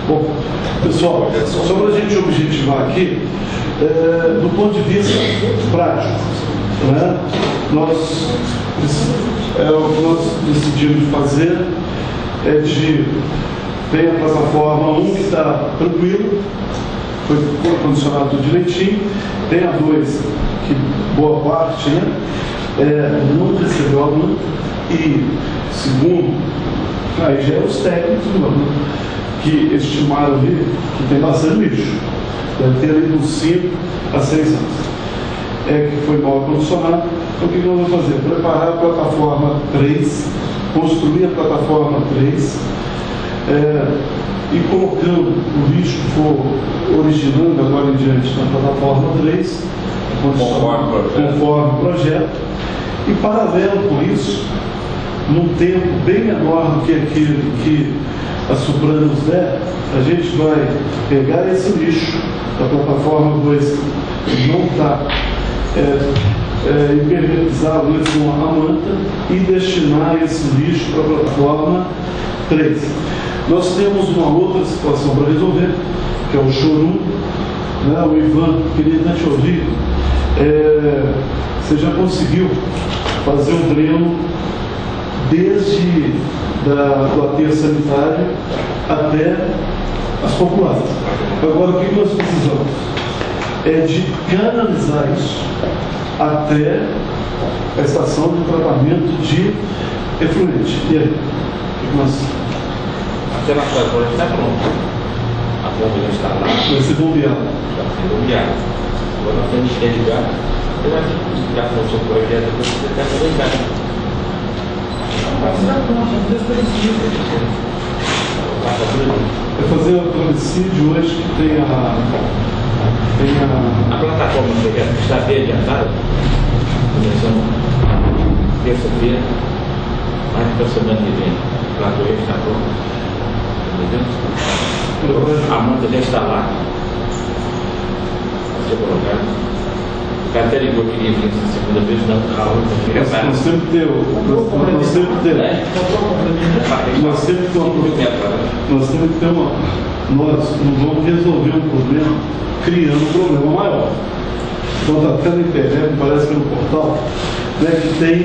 Bom, pessoal, só para a gente objetivar aqui, do ponto de vista prático, né, o que nós decidimos fazer é tem a plataforma 1 que está tranquilo, foi condicionado tudo direitinho, tem a 2 que boa parte, né, não recebeu aluno, e segundo, aí já é os técnicos, né, que estimaram ali que tem bastante lixo, deve ter ali uns 5 a 6 anos, que foi mal condicionado. Então o que nós vamos fazer? Preparar a plataforma 3, construir a plataforma 3, e colocando o lixo que for originando agora em diante na plataforma 3, conforme o projeto, e paralelo com isso, num tempo bem menor do que aquele que a Supran nos der, a gente vai pegar esse lixo da plataforma 2 que não está impermeabilizado com a manta e destinar esse lixo para a plataforma 3. Nós temos uma outra situação para resolver, que é o chorume, né? O Ivan, queria até te ouvir, você já conseguiu fazer um dreno desde do aterro sanitário até as populares. Agora, o que nós precisamos? É de canalizar isso até a estação de tratamento de efluente. E aí? O que nós... Até na sua agora está pronto. A bomba já está lá. Vai ser bombeado. Já foi bombeado. Agora nós temos que ligar. Você vai explicar para o seu projeto, depois você quer ligar. É fazer o homicídio hoje que tem a plataforma do projeto está bem adiantada. Começamos terça-feira, mais para a semana que vem. O plato está pronto. Entendeu? A manta já está lá. Vai ser colocado. O cara até ligou que queria vir essa segunda vez, não, nós temos que ter nós não vamos resolver um problema criando um problema maior. Então está até na internet, parece que é no portal, né, que tem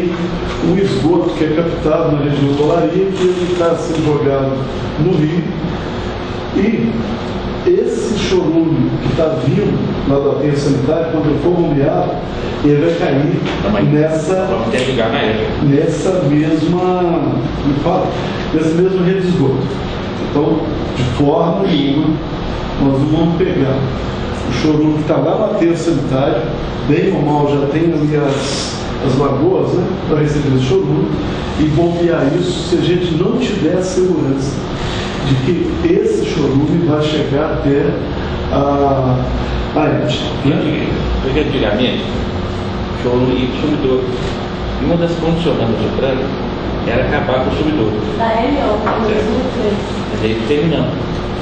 um esgoto que é captado na região do Olaria, que ele está sendo jogado no rio, e esse chorume que está vindo lá do aterro sanitário, quando ele for bombeado, ele vai cair nessa mesma rede de esgoto. Então, de forma nenhuma, nós não vamos pegar o chorume que está lá no aterro sanitário, bem normal, já tem ali as lagoas, né, para receber esse chorume, e bombear isso se a gente não tiver segurança de que esse chorume vai chegar até a ET. Porque antigamente, chorume e subidor. E uma das condicionantes do plano era acabar com o subidor. Mas aí terminamos.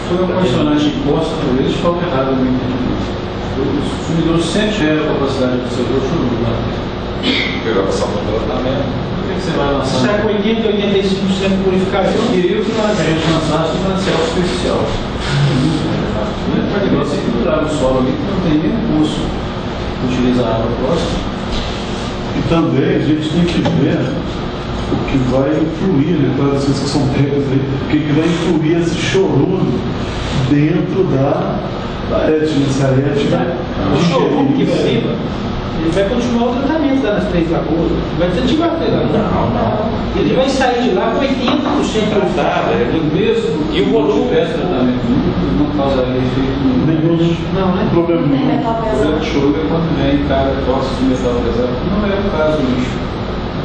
Foi uma condicionante imposta por eles, foi errado. Os subidores sempre tiveram a capacidade de receber o chorume. Pegar passar por tratamento. Você vai lançar? Está com 80, 85% purificação. Eu queria que a gente lançasse uma célula especial. Para que você equilibrar o solo ali, que não tem nenhum custo utilizar a água próxima. E também a gente tem que ver o que vai influir, né, para vocês que são técnicos aí, o que vai influir esse chorume dentro da ET, se a ET vai chorume que vai vir, ele vai continuar o tratamento lá nas 3 lagoas, vai desativar a 3 lagoas. Não. Ele vai sair de lá com 80% tratado, mesmo. E o volume? Tratamento não causaria efeito nenhum. Não, né? Problema nenhum. O problema de chorume é quando vem carga tóxica de metal pesado. Não é o caso do lixo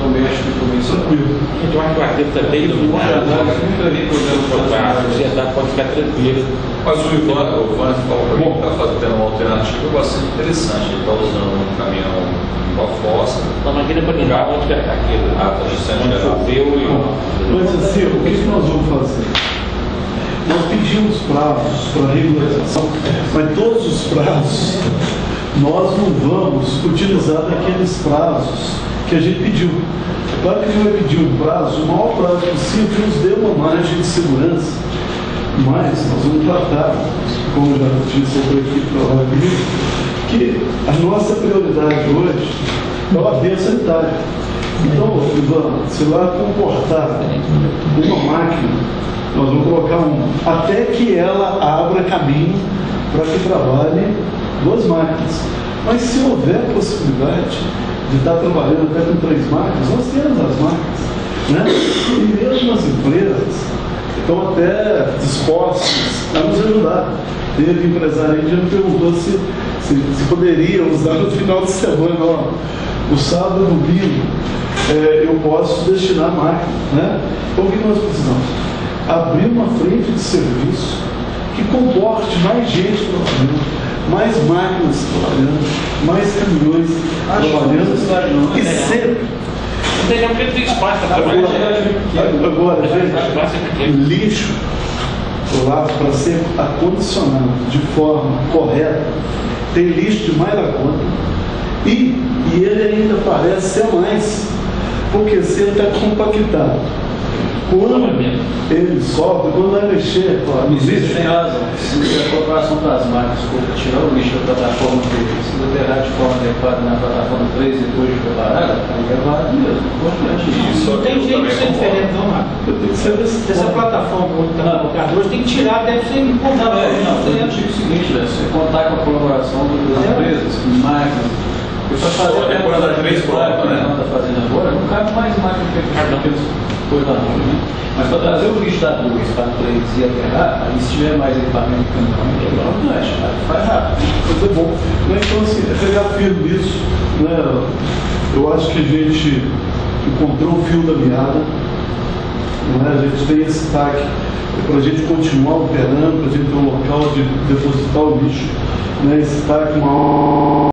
doméstico e convencional. Tranquilo. Então acho que o arquivo está bem iluminado. A sociedade pode ficar tranquila. Mas o Ivan falou para mim que está tendo uma alternativa bastante interessante. Ele está usando um caminhão com a fossa. Não, mas aquele para ligar onde é aquilo. Onde choveu e... Mas assim, o que nós vamos fazer? Nós pedimos prazos para regularização, mas todos os prazos nós não vamos utilizar daqueles prazos que a gente pediu. Claro que a gente vai pedir um prazo, o maior prazo possível, que nos dê uma margem de segurança Mas nós vamos tratar, como já disse a equipe lá comigo, que a nossa prioridade hoje é o aterro sanitário. Então, Ivan, se lá comportar uma máquina, nós vamos colocar até que ela abra caminho para que trabalhe 2 máquinas. Mas se houver possibilidade de estar trabalhando até com 3 máquinas, nós temos as máquinas, né? E mesmo as empresas estão até dispostas a nos ajudar. Teve empresário que já me perguntou se poderia usar no final de semana, ó, o sábado e domingo, eu posso destinar a máquina, né? Então o que nós precisamos? Abrir uma frente de serviço que comporte mais gente trabalhando, mais máquinas trabalhando, mais caminhões trabalhando, e sempre. Não tem porque tem espaço para trabalhar. Agora, gente, lixo lá para ser acondicionado de forma correta, tem lixo de mais da conta, e ele ainda parece ser mais, porque se ele está compactado, quando ele sobe, quando vai mexer, Você tem razão. Se a corporação das máquinas for tirar o lixo da plataforma 3, se deterrar de forma adequada na plataforma 3 depois de preparada, aí é válido mesmo. Importante isso. Não tem jeito de ser diferente, não, Marcos. Essa plataforma que está colocada hoje tem que tirar, deve ser importante. Eu digo o seguinte, você contar com a colaboração das empresas, máquinas. Eu só fazer depois das 3 pronto, né? Está fazendo agora, não cabe mais máquina que eles coisa não, né? Mas para trazer o lixo da 2 para 3 e aterrar, aí se tiver mais equipamento de caminhão, é importante, faz rápido. Foi bom. Então, assim, pegar firme nisso, né? Eu acho que a gente encontrou o fio da meada, né? A gente tem esse TAC para a gente continuar operando, para a gente ter um local de depositar o lixo, né? Esse TAC, uma